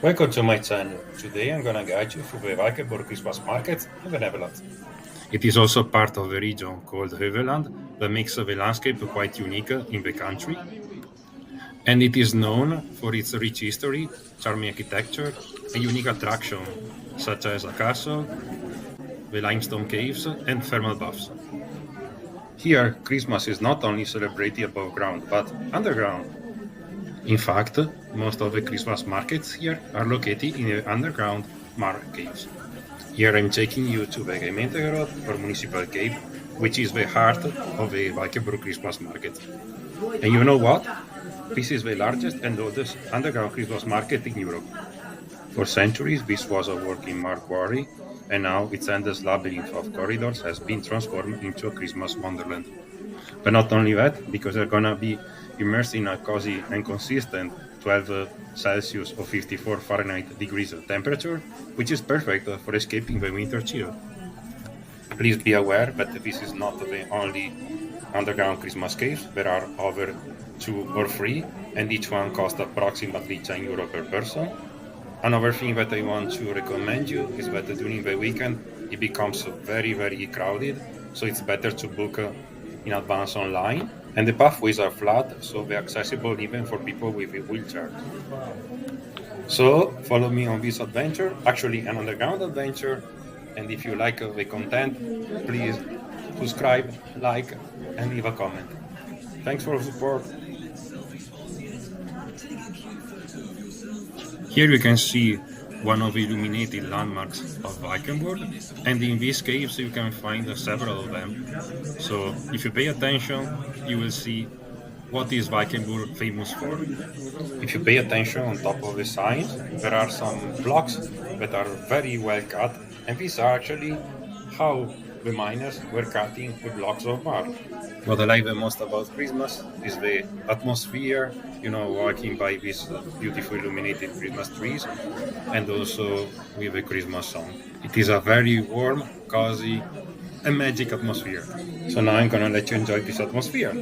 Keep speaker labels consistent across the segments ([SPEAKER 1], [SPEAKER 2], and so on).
[SPEAKER 1] Welcome to my channel. Today I'm gonna guide you through the Valkenburg Christmas market in the Netherlands. It is also part of a region called Heuvelland that makes the landscape quite unique in the country. And it is known for its rich history, charming architecture, and unique attractions such as a castle, the limestone caves, and thermal baths. Here, Christmas is not only celebrated above ground, but underground. In fact, most of the Christmas markets here are located in the underground market caves. Here I'm taking you to the Gemeente or Municipal cave, which is the heart of the Valkenburg Christmas market. And you know what? This is the largest and oldest underground Christmas market in Europe. For centuries, this was a working mud quarry, and now its endless labyrinth of corridors has been transformed into a Christmas wonderland. But not only that, because they're gonna be immersed in a cozy and consistent 12 Celsius or 54 Fahrenheit degrees of temperature, which is perfect for escaping the winter chill. Please be aware that this is not the only underground Christmas cave. There are over 2 or 3, and each one costs approximately €10 per person. Another thing that I want to recommend you is that during the weekend it becomes very crowded, so it's better to book in advance online. And the pathways are flat, so they're accessible even for people with a wheelchair. So follow me on this adventure, actually an underground adventure, and if you like the content, please subscribe, like, and leave a comment. Thanks for the support. Here you can see one of the illuminated landmarks of Valkenburg, and in these caves you can find several of them. So if you pay attention, you will see what is Valkenburg famous for. If you pay attention on top of the signs, there are some blocks that are very well cut, and these are actually how the miners were cutting the blocks of mud. What I like the most about Christmas is the atmosphere, walking by these beautiful illuminated Christmas trees, and also with the Christmas song. It is a very warm, cozy, and magic atmosphere. So now I'm gonna let you enjoy this atmosphere.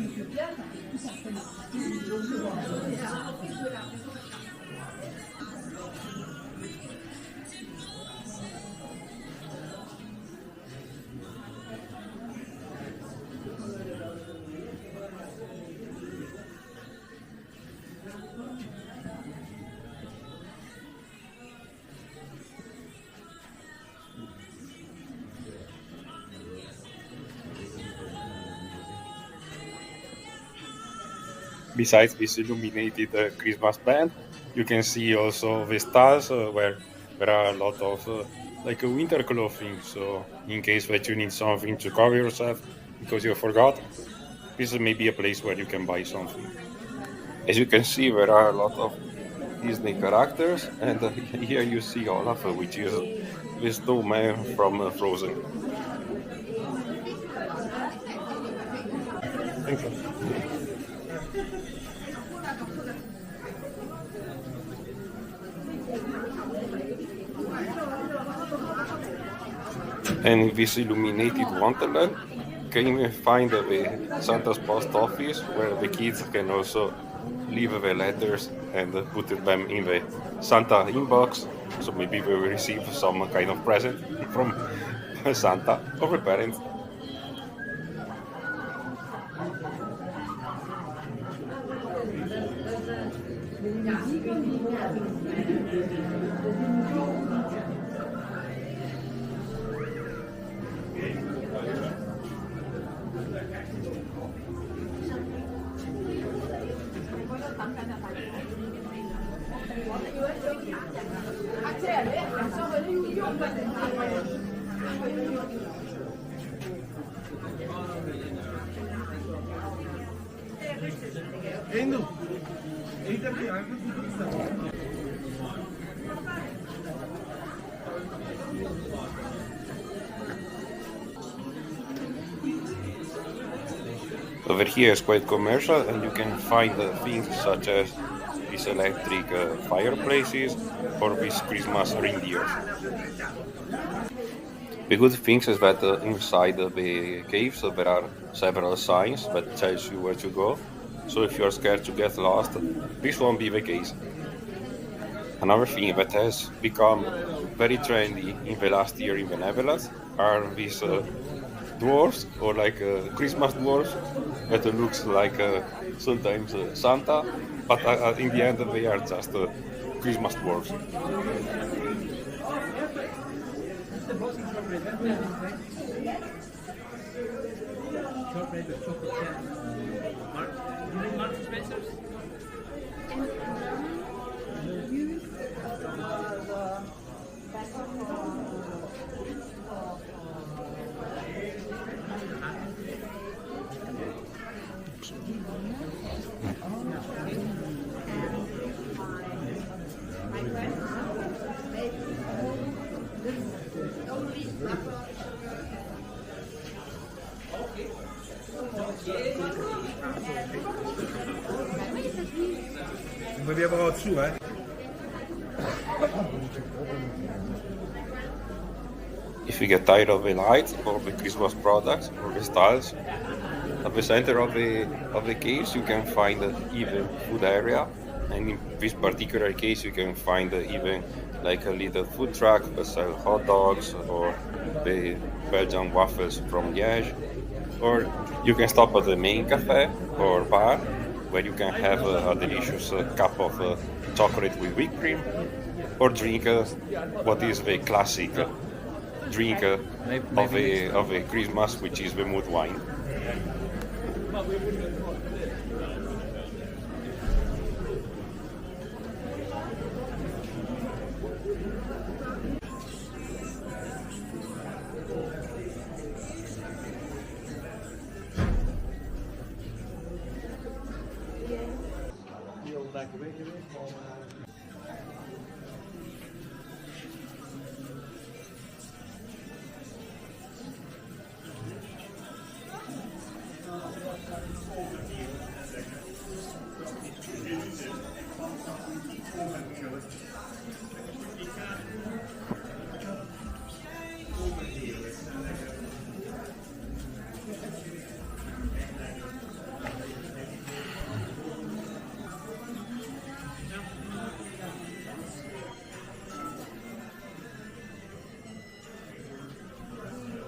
[SPEAKER 1] Besides this illuminated Christmas band, you can see also the stalls where there are a lot of winter clothing. So in case that you need something to cover yourself because you forgot, this may be a place where you can buy something. As you can see, there are a lot of Disney characters, and here you see Olaf, which is the snowman from Frozen. Thank you. And in this illuminated wonderland, can you find the Santa's post office, where the kids can also leave the letters and put them in the Santa inbox, so maybe they will receive some kind of present from Santa or the parents. Over here is quite commercial, and you can find things such as these electric fireplaces or these Christmas reindeers. The good thing is that inside the caves there are several signs that tells you where to go. So if you're scared to get lost, this won't be the case. Another thing that has become very trendy in the last year in the Netherlands are these dwarfs, or like Christmas dwarfs, that looks like sometimes Santa, but in the end they are just Christmas dwarfs. If you get tired of the lights or the Christmas products or the styles, at the center of the caves you can find even food area, and in this particular case you can find even like a little food truck that sells hot dogs or the Belgian waffles from Liège, or you can stop at the main cafe or bar where you can have a delicious cup of chocolate with whipped cream, or drink what is the classic drink of a Christmas, which is the mood wine.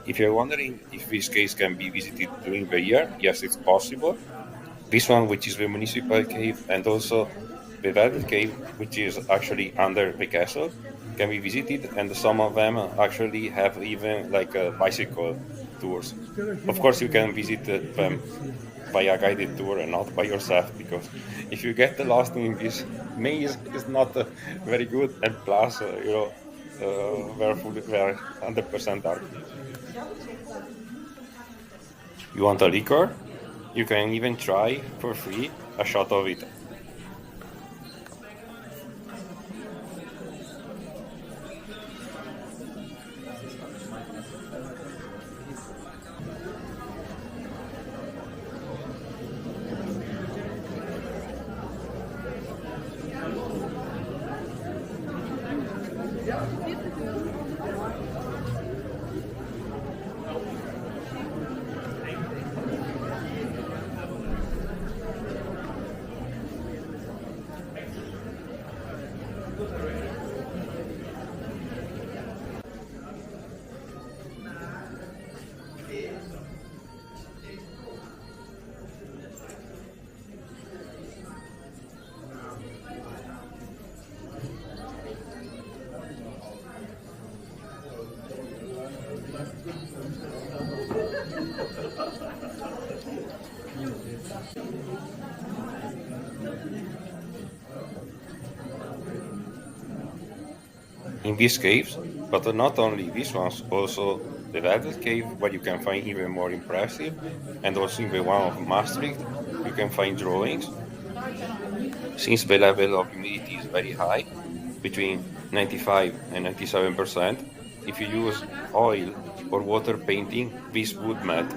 [SPEAKER 1] If you're wondering if this cave can be visited during the year, yes, it's possible. This one, which is the Municipal cave, and also the Velvet cave, which is actually under the castle, can be visited, and some of them actually have even like bicycle tours. Of course, you can visit them by a guided tour and not by yourself, because if you get lost in this maze, it's not very good, and plus, they're 100% dark. You want a liquor? You can even try for free a shot of it. In these caves, but not only these ones, also the Velvet cave, where you can find even more impressive, and also in the one of Maastricht, you can find drawings. Since the level of humidity is very high, between 95 and 97%, if you use oil or water painting, this would melt.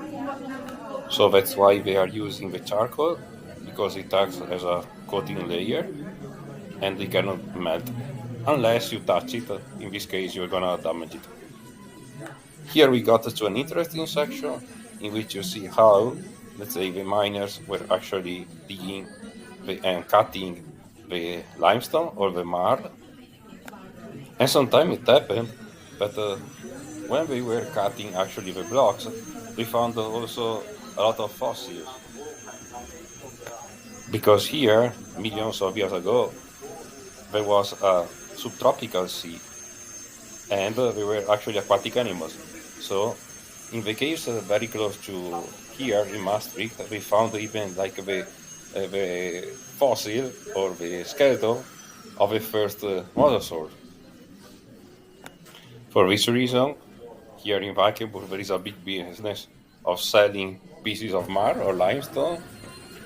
[SPEAKER 1] So that's why they are using the charcoal, because it acts as a coating layer and it cannot melt unless you touch it. In this case, you're gonna damage it. Here we got to an interesting section in which you see how, let's say, the miners were actually digging and cutting the limestone or the marl. And sometimes it happened that when they were cutting actually the blocks, we found also a lot of fossils. Because here, millions of years ago, there was a subtropical sea, and they were actually aquatic animals. So, in the caves very close to here in Maastricht, we found even like the fossil or the skeleton of the first mosasaur. For this reason, here in Valkenburg, there is a big business of selling pieces of marl or limestone,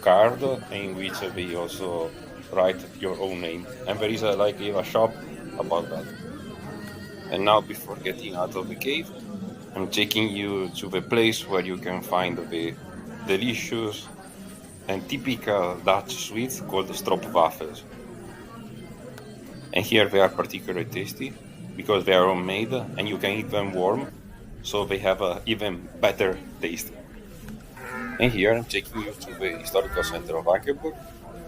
[SPEAKER 1] carved, in which they also write your own name. And there is a shop about that. And now, before getting out of the cave, I'm taking you to the place where you can find the delicious and typical Dutch sweets called stroopwafels. And here they are particularly tasty because they are homemade and you can eat them warm, so they have an even better taste. And here I'm taking you to the historical center of Valkenburg,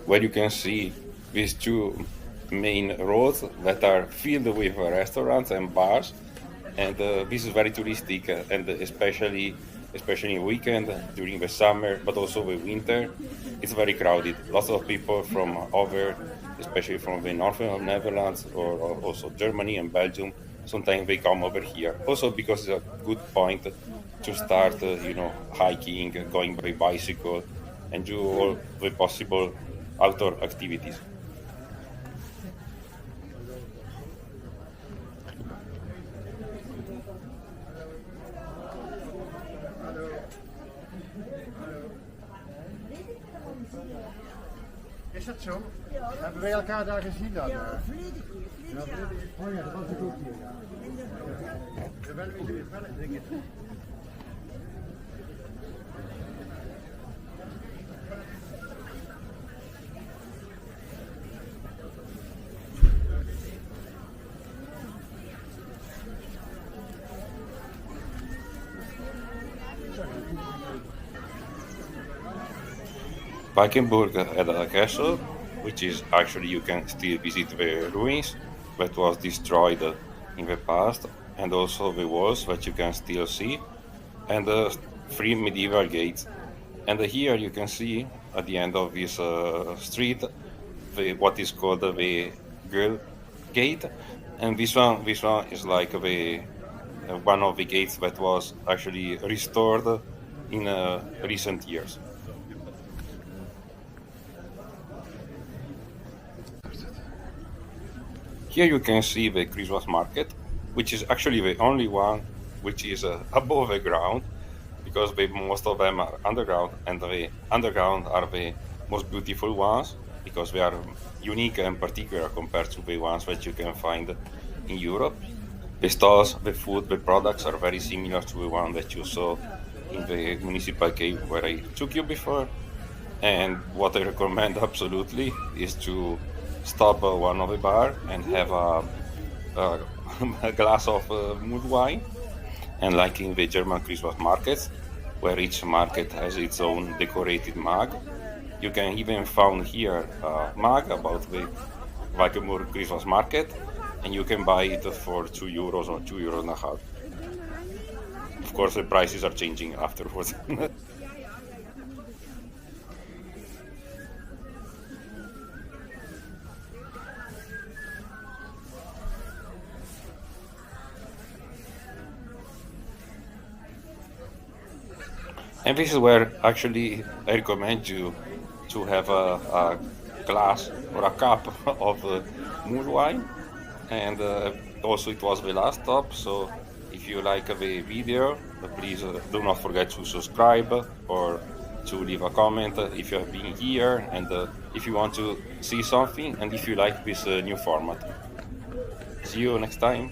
[SPEAKER 1] where you can see these two main roads that are filled with restaurants and bars. And this is very touristic, and especially in weekend, during the summer, but also the winter, it's very crowded. Lots of people from over, especially from the northern of Netherlands or also Germany and Belgium, sometimes they come over here. Also because it's a good point to start, hiking, going by bicycle, and do all the possible outdoor activities.
[SPEAKER 2] Is dat zo? Hebben wij elkaar daar gezien dan? Ja, verleden keer. Oh ja, dat was ik ook hier. Ja. Welke dingen?
[SPEAKER 1] Valkenburg had a castle, which is actually you can still visit the ruins that was destroyed in the past, and also the walls that you can still see, and three medieval gates. And here you can see at the end of this street what is called the Girl Gate, and this one is like the one of the gates that was actually restored in recent years. Here you can see the Christmas market, which is actually the only one which is above the ground, because most of them are underground, and the underground are the most beautiful ones, because they are unique and particular compared to the ones that you can find in Europe. The stalls, the food, the products are very similar to the one that you saw in the Municipal cave where I took you before. And what I recommend absolutely is to stop one of the bar and have a glass of mulled wine. And like in the German Christmas markets, where each market has its own decorated mug, you can even find here a mug about the Valkenburg Christmas market, and you can buy it for €2 or €2.50. Of course, the prices are changing afterwards. And this is where actually I recommend you to have a glass or a cup of mulled wine. And also it was the last stop, so if you like the video, please do not forget to subscribe or to leave a comment if you have been here, and if you want to see something, and if you like this new format. See you next time.